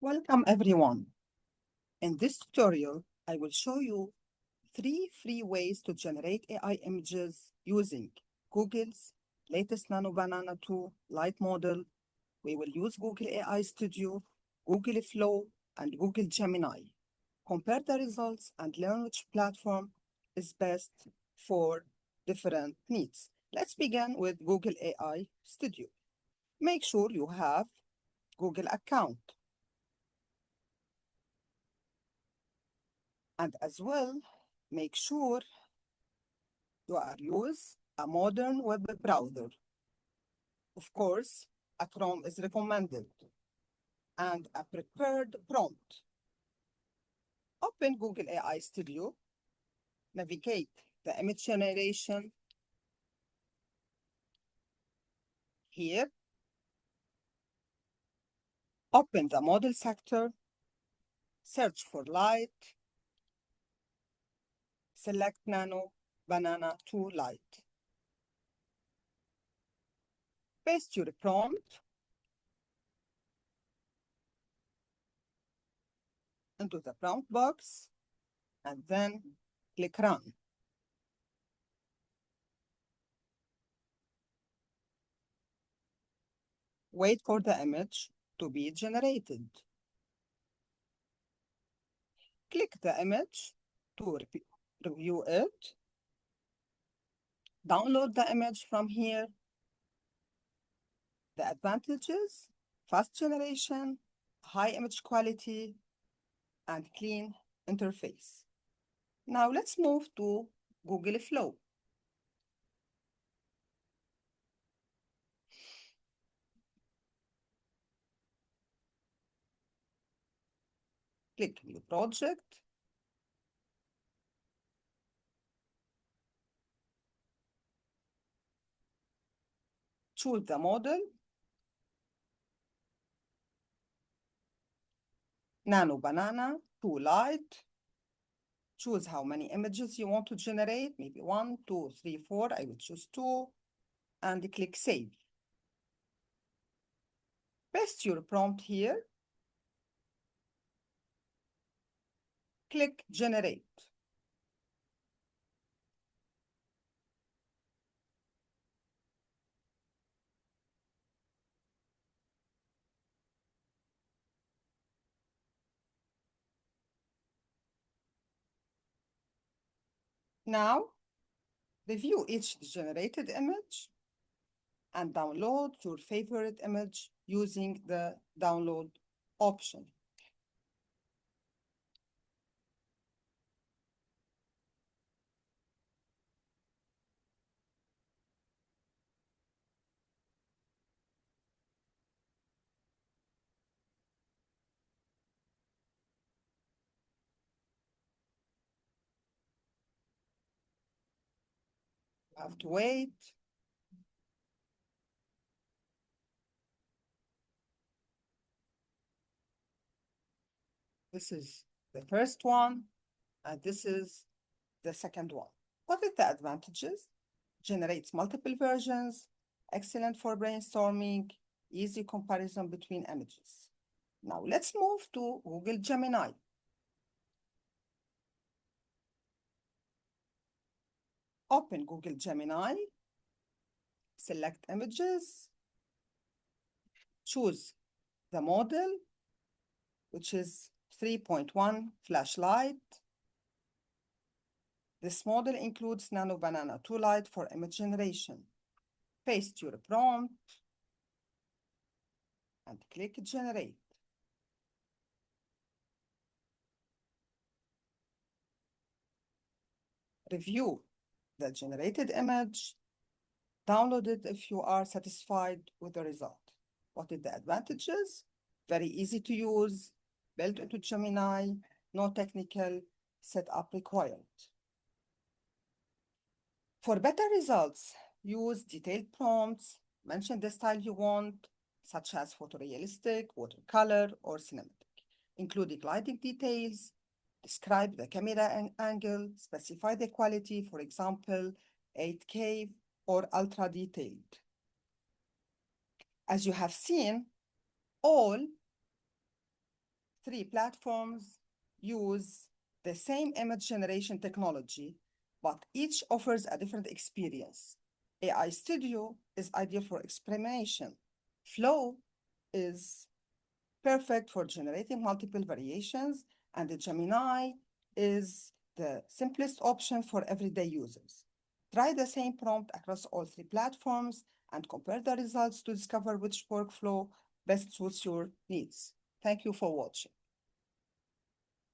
Welcome everyone. In this tutorial, I will show you 3 free ways to generate AI images using Google's latest Nano Banana 2 Lite model. We will use Google AI Studio, Google Flow, and Google Gemini. Compare the results and learn which platform is best for different needs. Let's begin with Google AI Studio. Make sure you have Google account. And as well, make sure you are use a modern web browser. Of course, a Chrome is recommended and a prepared prompt. Open Google AI Studio, navigate the image generation. Here, open the model sector, search for Lite, select Nano Banana 2 Lite. Paste your prompt into the prompt box and then click Run. Wait for the image to be generated. Click the image to review it. Download the image from here. The advantages: fast generation, high image quality, and clean interface. Now let's move to Google Flow. Click New Project. Choose the model, Nano Banana 2 Lite. Choose how many images you want to generate, maybe 1, 2, 3, 4. I will choose 2, and click Save. Paste your prompt here. Click Generate. Now, review each generated image and download your favorite image using the download option. You have to wait. This is the first one, and this is the second one. What are the advantages? Generates multiple versions, excellent for brainstorming, easy comparison between images. Now let's move to Google Gemini. Open Google Gemini, select images, choose the model, which is 3.1 flashlight. This model includes Nano Banana 2 Lite for image generation. Paste your prompt and click Generate. Review the generated image. Download it if you are satisfied with the result. What are the advantages? Very easy to use, built into Gemini, no technical setup required. For better results, use detailed prompts, mention the style you want, such as photorealistic, watercolor, or cinematic, including lighting details, describe the camera angle, specify the quality, for example, 8K or ultra detailed. As you have seen, all three platforms use the same image generation technology, but each offers a different experience. AI Studio is ideal for experimentation. Flow is perfect for generating multiple variations, and the Gemini is the simplest option for everyday users. Try the same prompt across all three platforms and compare the results to discover which workflow best suits your needs. Thank you for watching.